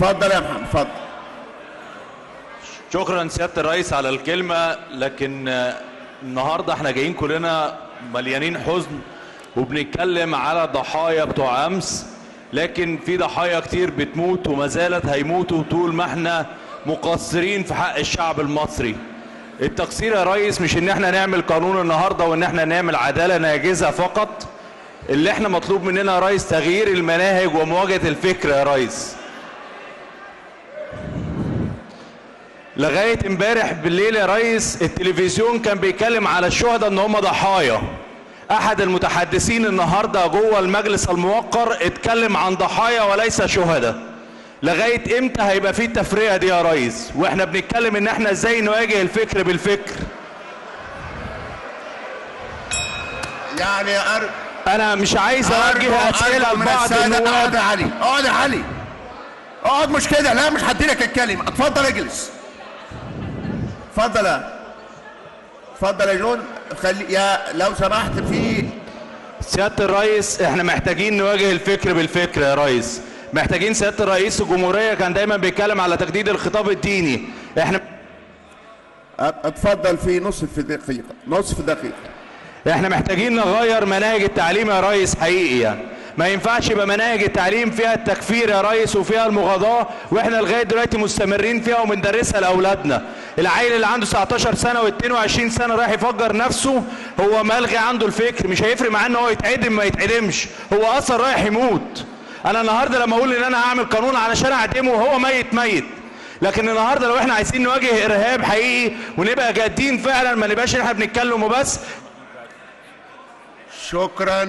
اتفضل يا محمد اتفضل. شكرا سيادة الرئيس على الكلمة، لكن النهاردة احنا جايين كلنا مليانين حزن وبنتكلم على ضحايا بتوع امس، لكن في ضحايا كتير بتموت وما زالت هيموتوا طول ما احنا مقصرين في حق الشعب المصري. التقصير يا ريس مش ان احنا نعمل قانون النهارده وان احنا نعمل عدالة ناجزة فقط، اللي احنا مطلوب مننا يا ريس تغيير المناهج ومواجهة الفكر يا ريس. لغاية امبارح بالليل يا ريس التلفزيون كان بيتكلم على الشهداء ان هم ضحايا. احد المتحدثين النهاردة جوه المجلس الموقر اتكلم عن ضحايا وليس شهداء. لغاية امتى هيبقى فيه التفرقة دي يا ريس واحنا بنتكلم ان احنا ازاي نواجه الفكر بالفكر؟ يعني انا مش عايز اوجه اسئلة لبعض النواب. اقعد يا علي اقعد يا علي اقعد، مش كده، لا مش هديلك الكلمة. اتفضل اجلس. اتفضل يا جون. يا لو سمحت في سيادة الرئيس احنا محتاجين نواجه الفكر بالفكر يا ريس. محتاجين سيادة الرئيس الجمهورية كان دايما بيتكلم على تجديد الخطاب الديني. احنا اتفضل في نصف دقيقة. احنا محتاجين نغير مناهج التعليم يا ريس حقيقي. يعني ما ينفعش يبقى مناهج التعليم فيها التكفير يا ريس وفيها المغاضاة واحنا لغاية دلوقتي مستمرين فيها وبندرسها لاولادنا. العيل اللي عنده 19 سنة و22 سنة رايح يفجر نفسه هو ملغي عنده الفكر، مش هيفرق معاه ان هو يتعدم ما يتعدمش، هو اصلا رايح يموت. انا النهارده لما اقول ان انا هعمل قانون علشان اعدمه وهو ميت، لكن النهارده لو احنا عايزين نواجه ارهاب حقيقي ونبقى جادين فعلا ما نبقاش احنا بنتكلم وبس. شكرا.